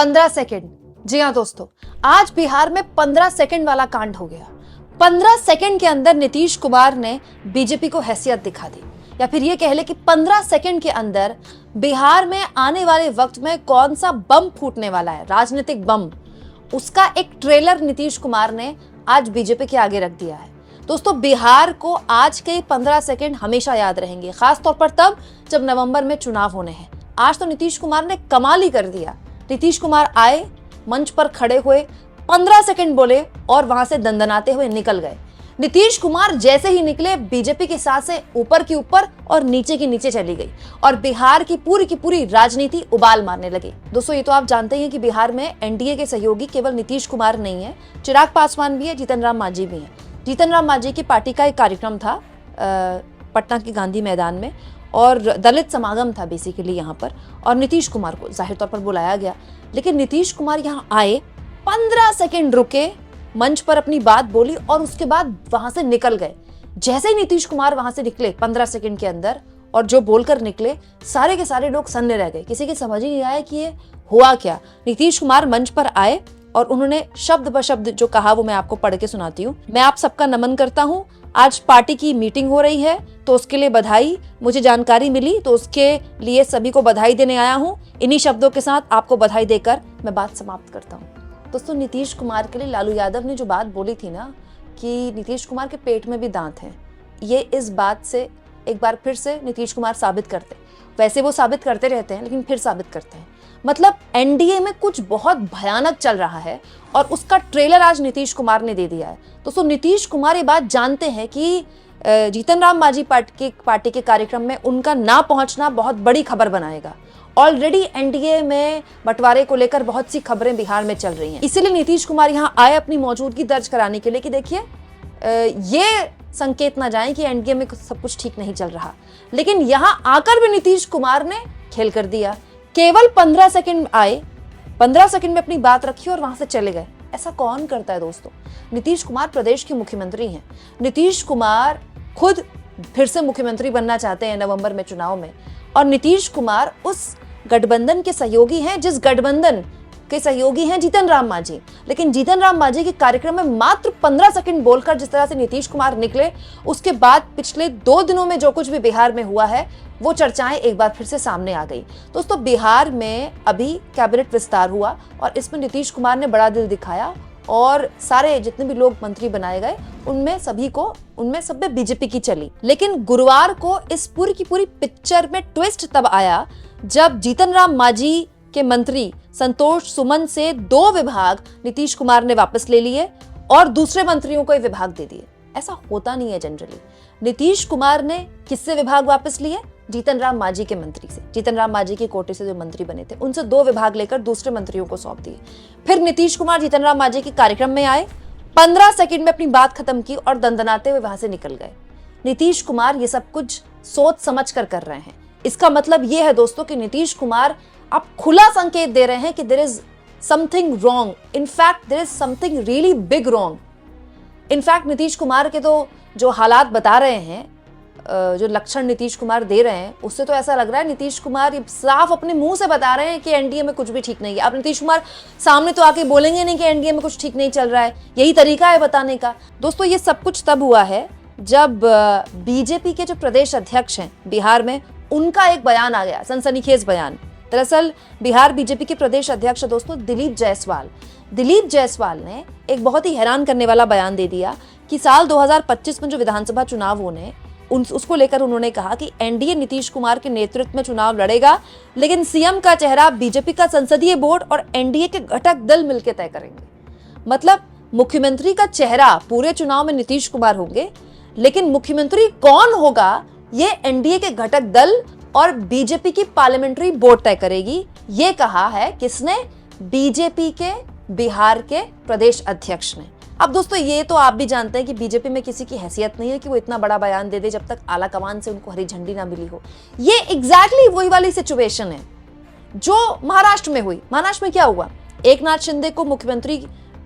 15 second. जी हाँ दोस्तों, आज बिहार में 15 सेकंड वाला कांड हो गया। 15 सेकंड के अंदर नीतीश कुमार ने बीजेपी को हैसियत दिखा दी, या फिर ये कह ले कि 15 सेकंड के अंदर बिहार में आने वाले वक्त में कौन सा बम फूटने वाला है, राजनीतिक बम, उसका एक ट्रेलर नीतीश कुमार ने आज बीजेपी के आगे रख दिया है। दोस्तों, बिहार को आज के 15 सेकंड हमेशा याद रहेंगे, खास तौर पर तब जब नवंबर में चुनाव होने हैं। आज तो नीतीश कुमार ने कमाल ही कर दिया। नीतीश कुमार आए, मंच पर खड़े हुए, 15 सेकंड बोले और वहां से दंदनाते हुए निकल गए। नीतीश कुमार जैसे ही निकले, बीजेपी की सांसें ऊपर की ऊपर और नीचे की नीचे चली गई और बिहार की पूरी राजनीति उबाल मारने लगी। दोस्तों, ये तो आप जानते हैं कि बिहार में एनडीए के सहयोगी केवल नीतीश कुमार नहीं है, चिराग पासवान भी है, जीतन राम मांझी भी है। जीतन राम मांझी की पार्टी का एक कार्यक्रम था पटना के गांधी मैदान में, और दलित समागम था बेसिकली यहाँ पर, और नीतीश कुमार को जाहिर तौर पर बुलाया गया। लेकिन नीतीश कुमार यहाँ आए, 15 सेकंड रुके, मंच पर अपनी बात बोली और उसके बाद वहां से निकल गए। जैसे ही नीतीश कुमार वहां से निकले 15 सेकंड के अंदर, और जो बोलकर निकले, सारे के सारे लोग सन्ने रह गए। किसी की समझ ही नहीं आया कि ये हुआ क्या। नीतीश कुमार मंच पर आए और उन्होंने शब्द ब शब्द जो कहा वो मैं आपको पढ़ के सुनाती हूँ। मैं आप सबका नमन करता हूँ। आज पार्टी की मीटिंग हो रही है तो उसके लिए बधाई। मुझे जानकारी मिली तो उसके लिए सभी को बधाई देने आया हूँ। इन्हीं शब्दों के साथ आपको बधाई देकर मैं बात समाप्त करता हूँ। दोस्तों, नीतीश कुमार के लिए लालू यादव ने जो बात बोली थी ना कि नीतीश कुमार के पेट में भी दांत हैं, ये इस बात से एक बार फिर से नीतीश कुमार साबित करते। वैसे वो साबित करते रहते हैं, लेकिन फिर साबित करते हैं। मतलब एनडीए में कुछ बहुत भयानक चल रहा है और उसका ट्रेलर आज नीतीश कुमार ने दे दिया है। दोस्तों, नीतीश कुमार ये बात जानते हैं कि जीतन राम मांझी पार्टी के कार्यक्रम में उनका ना पहुंचना बहुत बड़ी खबर बनाएगा। ऑलरेडी एनडीए में बंटवारे को लेकर बहुत सी खबरें बिहार में चल रही हैं। इसीलिए नीतीश कुमार यहाँ आए अपनी मौजूदगी दर्ज कराने के लिए कि देखिए, ये संकेत ना जाए कि एनडीए में सब कुछ ठीक नहीं चल रहा। लेकिन यहाँ आकर भी नीतीश कुमार ने खेल कर दिया। केवल 15 सेकंड आए, 15 सेकंड में अपनी बात रखी और वहां से चले गए। ऐसा कौन करता है दोस्तों? नीतीश कुमार प्रदेश के मुख्यमंत्री हैं। नीतीश कुमार खुद फिर से मुख्यमंत्री बनना चाहते हैं नवंबर में चुनाव में, और नीतीश कुमार उस गठबंधन के सहयोगी हैं जिस गठबंधन के सहयोगी हैं जीतन राम मांझी। लेकिन जीतन राम मांझी के कार्यक्रम में मात्र 15 सेकंड बोलकर जिस तरह से नीतीश कुमार निकले, उसके बाद पिछले 2 दिनों में जो कुछ भी बिहार में हुआ है वो चर्चाएं एक बार फिर से सामने आ गई। दोस्तों, बिहार में अभी कैबिनेट विस्तार हुआ और इसमें नीतीश कुमार ने बड़ा दिल दिखाया और सारे जितने भी लोग मंत्री बनाए गए उनमें सब में बीजेपी की चली। लेकिन गुरुवार को इस पूरी की पूरी पिक्चर में ट्विस्ट तब आया जब जीतन राम मांझी के मंत्री संतोष सुमन से 2 विभाग नीतीश कुमार ने वापस ले लिए और दूसरे मंत्रियों को ये विभाग दे दिए। ऐसा होता नहीं है जनरली। नीतीश कुमार ने किससे विभाग वापस लिए? जीतन राम मांझी के मंत्री से, जीतन राम मांझी के कोटे से जो मंत्री बने थे उनसे 2 विभाग लेकर दूसरे मंत्रियों को सौंप दिए। फिर नीतीश कुमार जीतन राम मांझी के कार्यक्रम में आए, 15 सेकंड में अपनी बात खत्म की और दंदनाते हुए वहां से निकल गए। नीतीश कुमार ये सब कुछ सोच समझ कर रहे हैं। इसका मतलब ये है दोस्तों कि नीतीश कुमार अब खुला संकेत दे रहे हैं कि there is something wrong, in fact there is something really big wrong. In fact Nitish Kumar के तो जो हालात बता रहे हैं, जो लक्षण नीतीश कुमार दे रहे हैं, उससे तो ऐसा लग रहा है नीतीश कुमार साफ अपने मुंह से बता रहे हैं कि एनडीए में कुछ भी ठीक नहीं है। अब नीतीश कुमार सामने तो आके बोलेंगे नहीं कि एनडीए में कुछ ठीक नहीं चल रहा है, यही तरीका है बताने का। दोस्तों, ये सब कुछ तब हुआ है जब बीजेपी के जो प्रदेश अध्यक्ष हैं बिहार में, उनका एक बयान आ गया, सनसनीखेज बयान। दरअसल बिहार बीजेपी के प्रदेश अध्यक्ष दोस्तों दिलीप जायसवाल ने एक बहुत ही हैरान करने वाला बयान दे दिया कि साल 2025 में जो विधानसभा चुनाव होने उसको लेकर उन्होंने कहा कि एनडीए नीतीश कुमार के नेतृत्व में चुनाव लड़ेगा, लेकिन सीएम का चेहरा बीजेपी का संसदीय बोर्ड और एनडीए के घटक दल मिलकर तय करेंगे। मतलब मुख्यमंत्री का चेहरा पूरे चुनाव में नीतीश कुमार होंगे, लेकिन मुख्यमंत्री कौन होगा ये एनडीए के घटक दल और बीजेपी की पार्लियामेंट्री बोर्ड तय करेगी। ये कहा है किसने? बीजेपी के बिहार के प्रदेश अध्यक्ष ने। अब दोस्तों, ये तो आप भी जानते हैं कि बीजेपी में किसी की हैसियत नहीं है कि वो इतना बड़ा बयान दे दे जब तक आला कमान से उनको हरी झंडी ना मिली हो। ये एग्जैक्टली वही वाली सिचुएशन है जो महाराष्ट्र में हुई। महाराष्ट्र में क्या हुआ? एकनाथ शिंदे को मुख्यमंत्री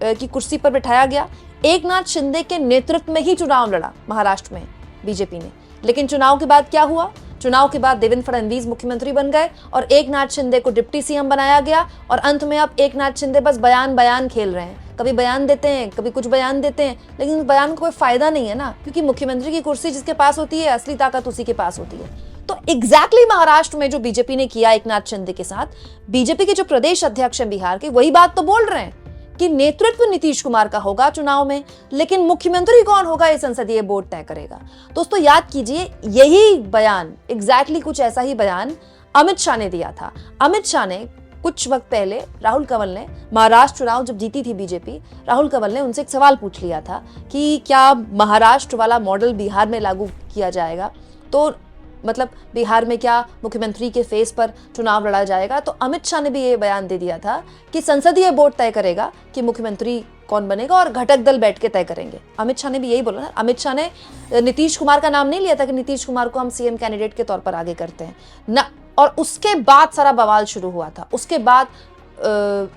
की कुर्सी पर बिठाया गया। एकनाथ शिंदे के नेतृत्व में ही चुनाव लड़ा महाराष्ट्र में बीजेपी ने। लेकिन चुनाव के बाद क्या हुआ? चुनाव के बाद देवेंद्र फडणवीस मुख्यमंत्री बन गए और एकनाथ शिंदे को डिप्टी सीएम बनाया गया और अंत में अब एकनाथ शिंदे बस बयान खेल रहे हैं। कभी बयान देते हैं, कभी कुछ बयान देते हैं, लेकिन उस बयान का कोई फायदा नहीं है ना, क्योंकि मुख्यमंत्री की कुर्सी जिसके पास होती है असली ताकत उसी के पास होती है। तो एग्जैक्टली महाराष्ट्र में जो बीजेपी ने किया एकनाथ शिंदे के साथ, बीजेपी के जो प्रदेश अध्यक्ष हैं बिहार के, वही बात तो बोल रहे हैं कि नेतृत्व नीतीश कुमार का होगा चुनाव में, लेकिन मुख्यमंत्री कौन होगा ये संसदीय बोर्ड तय करेगा। दोस्तों याद कीजिए, यही बयान, एग्जैक्टली कुछ ऐसा ही बयान अमित शाह ने दिया था। अमित शाह ने कुछ वक्त पहले, राहुल कंवल ने महाराष्ट्र चुनाव जब जीती थी बीजेपी, राहुल कंवल ने उनसे एक सवाल पूछ लिया था कि क्या महाराष्ट्र वाला मॉडल बिहार में लागू किया जाएगा, तो मतलब बिहार में क्या मुख्यमंत्री के फेस पर चुनाव लड़ा जाएगा। तो अमित शाह ने भी ये बयान दे दिया था कि संसदीय बोर्ड तय करेगा कि मुख्यमंत्री कौन बनेगा और घटक दल बैठ के तय करेंगे। अमित शाह ने भी यही बोला ना। अमित शाह ने नीतीश कुमार का नाम नहीं लिया था कि नीतीश कुमार को हम सीएम कैंडिडेट के तौर पर आगे करते हैं ना। और उसके बाद सारा बवाल शुरू हुआ था। उसके बाद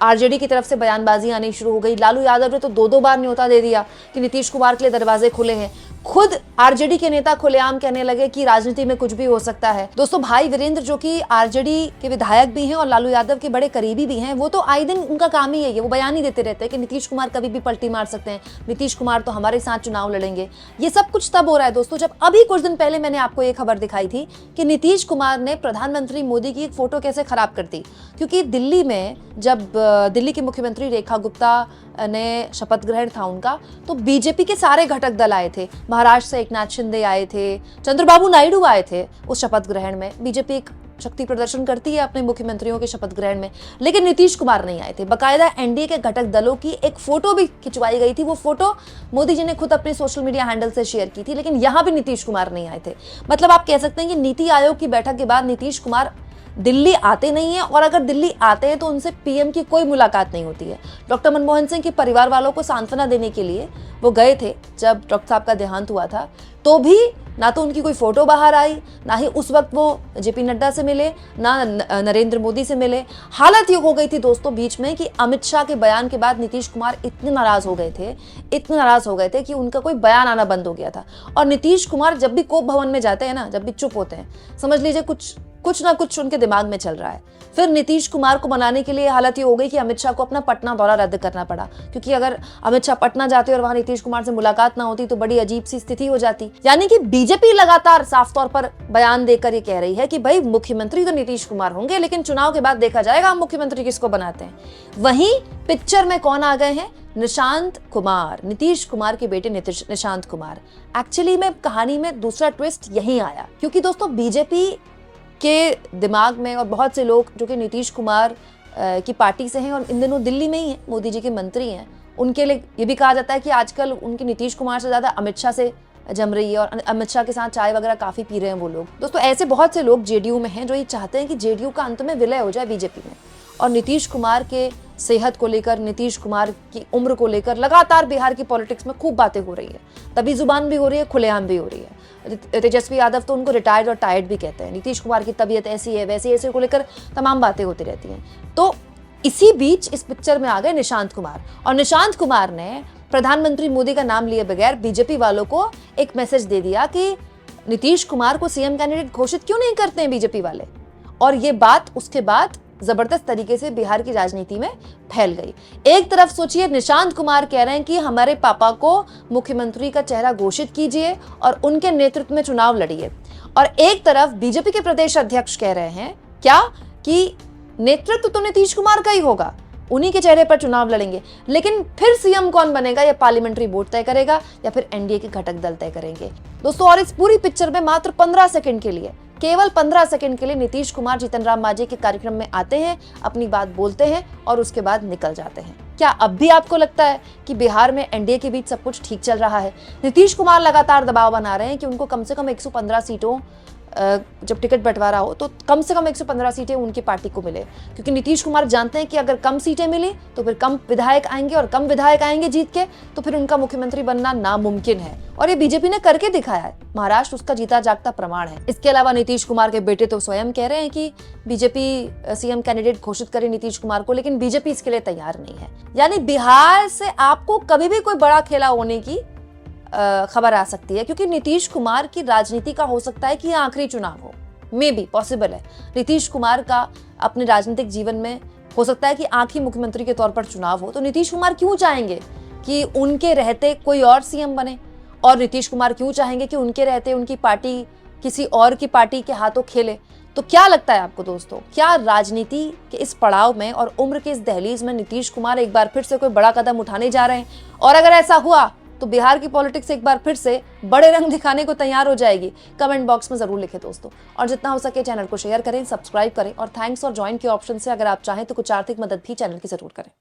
आरजेडी की तरफ से बयानबाजी आनी शुरू हो गई। लालू यादव ने तो दो बार न्योता दे दिया कि नीतीश कुमार के लिए दरवाजे खुले हैं। खुद आरजेडी के नेता खुलेआम कहने लगे कि राजनीति में कुछ भी हो सकता है। दोस्तों, भाई वीरेंद्र जो कि आरजेडी के विधायक भी हैं और लालू यादव के बड़े करीबी भी हैं, वो तो आए दिन उनका काम ही है, वो बयान ही देते रहते हैं कि नीतीश कुमार कभी भी पलटी मार सकते हैं, नीतीश कुमार तो हमारे साथ चुनाव लड़ेंगे। ये सब कुछ तब हो रहा है दोस्तों, जब अभी कुछ दिन पहले मैंने आपको ये खबर दिखाई थी कि नीतीश कुमार ने प्रधानमंत्री मोदी की एक फोटो कैसे खराब कर दी। क्योंकि दिल्ली में जब दिल्ली की मुख्यमंत्री रेखा गुप्ता ने शपथ ग्रहण था उनका, तो बीजेपी के सारे घटक दल आए थे। महाराष्ट्र से एकनाथ शिंदे आए थे, चंद्रबाबू नायडू आए थे उस शपथ ग्रहण में। बीजेपी एक शक्ति प्रदर्शन करती है अपने मुख्यमंत्रियों के शपथ ग्रहण में, लेकिन नीतीश कुमार नहीं आए थे। बकायदा एनडीए के घटक दलों की एक फोटो भी खिंचवाई गई थी। वो फोटो मोदी जी ने खुद अपने सोशल मीडिया हैंडल से शेयर की थी, लेकिन यहां भी नीतीश कुमार नहीं आए थे। मतलब आप कह सकते हैं कि नीति आयोग की बैठक के बाद नीतीश कुमार दिल्ली आते नहीं है, और अगर दिल्ली आते हैं तो उनसे पीएम की कोई मुलाकात नहीं होती है। डॉक्टर मनमोहन सिंह के परिवार वालों को सांत्वना देने के लिए वो गए थे जब डॉक्टर साहब का देहांत हुआ था, तो भी ना तो उनकी कोई फोटो बाहर आई, ना ही उस वक्त वो जेपी नड्डा से मिले, ना नरेंद्र मोदी से मिले। हालत ये हो गई थी दोस्तों बीच में कि अमित शाह के बयान के बाद नीतीश कुमार इतने नाराज हो गए थे कि उनका कोई बयान आना बंद हो गया था। और नीतीश कुमार जब भी कोप भवन में जाते हैं ना, जब भी चुप होते हैं, समझ लीजिए कुछ ना कुछ उनके दिमाग में चल रहा है। फिर नीतीश कुमार को मनाने के लिए हालत ये हो गई कि अमित शाह को अपना पटना दौरा रद्द करना पड़ा, क्योंकि अगर अमित शाह पटना जाते और वहां नीतीश कुमार से मुलाकात ना होती तो बड़ी अजीब सी स्थिति हो जाती। यानी कि बीजेपी लगातार साफ तौर पर बयान देकर ये कह रही है कि भाई मुख्यमंत्री तो नीतीश कुमार होंगे, लेकिन चुनाव के बाद देखा जाएगा हम मुख्यमंत्री किसको बनाते हैं। वहीं पिक्चर में कौन आ गए हैं? निशांत कुमार, नीतीश कुमार के बेटे निशांत कुमार। एक्चुअली में कहानी में दूसरा ट्विस्ट यही आया, क्योंकि दोस्तों बीजेपी के दिमाग में और बहुत से लोग जो कि नीतीश कुमार की पार्टी से हैं और इन दिनों दिल्ली में ही हैं, मोदी जी के मंत्री हैं, उनके लिए ये भी कहा जाता है कि आजकल उनकी नीतीश कुमार से ज़्यादा अमित शाह से जम रही है और अमित शाह के साथ चाय वगैरह काफ़ी पी रहे हैं वो लोग। दोस्तों ऐसे बहुत से लोग जेडीयू में हैं जो ये चाहते हैं कि जेडीयू का अंत में विलय हो जाए बीजेपी में, और नीतीश कुमार के सेहत को लेकर, नीतीश कुमार की उम्र को लेकर लगातार बिहार की पॉलिटिक्स में खूब बातें हो रही है। तभी जुबान भी हो रही है, खुलेआम भी हो रही है। तेजस्वी यादव तो उनको रिटायर्ड और टायर्ड भी कहते हैं। नीतीश कुमार की तबीयत ऐसी है वैसी, ऐसे को लेकर तमाम बातें होती रहती हैं। तो इसी बीच इस पिक्चर में आ गए निशांत कुमार, और निशांत कुमार ने प्रधानमंत्री मोदी का नाम लिए बगैर बीजेपी वालों को एक मैसेज दे दिया कि नीतीश कुमार को सीएम कैंडिडेट घोषित क्यों नहीं करते हैं बीजेपी वाले। और ये बात उसके बाद जबरदस्त तरीके से बिहार की राजनीति में फैल गई। एक तरफ सोचिए निशांत कुमार कह रहे हैं कि हमारे पापा को मुख्यमंत्री का चेहरा घोषित कीजिए और उनके नेतृत्व में चुनाव लड़िए, और एक तरफ बीजेपी के प्रदेश अध्यक्ष कह रहे हैं क्या कि नेतृत्व तो नीतीश कुमार का ही होगा, उन्हीं के चेहरे पर चुनाव लड़ेंगे, लेकिन फिर सीएम कौन बनेगा या पार्लियामेंट्री बोर्ड तय करेगा या फिर एनडीए के घटक दल तय करेंगे। दोस्तों और इस पूरी पिक्चर में मात्र 15 सेकंड के लिए, केवल 15 सेकंड के लिए नीतीश कुमार जीतन राम मांझी के कार्यक्रम में आते हैं, अपनी बात बोलते हैं और उसके बाद निकल जाते हैं। क्या अब भी आपको लगता है कि बिहार में एनडीए के बीच सब कुछ ठीक चल रहा है? नीतीश कुमार लगातार दबाव बना रहे हैं कि उनको कम से कम 115 सीटों, जब टिकट बंटवारा हो तो कम से कम 115 सीटें उनकी पार्टी को मिले, क्योंकि नीतीश कुमार जानते हैं कि अगर कम सीटें मिली तो फिर कम विधायक आएंगे, और कम विधायक आएंगे जीत के तो फिर उनका मुख्यमंत्री बनना नामुमकिन है। और ये बीजेपी ने करके दिखाया है, महाराष्ट्र उसका जीता जागता प्रमाण है। इसके अलावा नीतीश कुमार के बेटे तो स्वयं कह रहे हैं कि बीजेपी सीएम कैंडिडेट घोषित करे नीतीश कुमार को, लेकिन बीजेपी इसके लिए तैयार नहीं है। यानी बिहार से आपको कभी भी कोई बड़ा खेला होने की खबर आ सकती है, क्योंकि नीतीश कुमार की राजनीति का हो सकता है कि यह आखिरी चुनाव हो। मे बी पॉसिबल है नीतीश कुमार का अपने राजनीतिक जीवन में हो सकता है कि आखिरी मुख्यमंत्री के तौर पर चुनाव हो, तो नीतीश कुमार क्यों चाहेंगे कि उनके रहते कोई और सीएम बने, और नीतीश कुमार क्यों चाहेंगे कि उनके रहते उनकी पार्टी किसी और की पार्टी के हाथों खेले। तो क्या लगता है आपको दोस्तों, क्या राजनीति के इस पड़ाव में और उम्र के इस दहलीज में नीतीश कुमार एक बार फिर से कोई बड़ा कदम उठाने जा रहे हैं? और अगर ऐसा हुआ तो बिहार की पॉलिटिक्स एक बार फिर से बड़े रंग दिखाने को तैयार हो जाएगी? कमेंट बॉक्स में जरूर लिखें दोस्तों, और जितना हो सके चैनल को शेयर करें, सब्सक्राइब करें, और थैंक्स और ज्वाइन के ऑप्शन से अगर आप चाहें तो कुछ आर्थिक मदद भी चैनल की जरूर करें।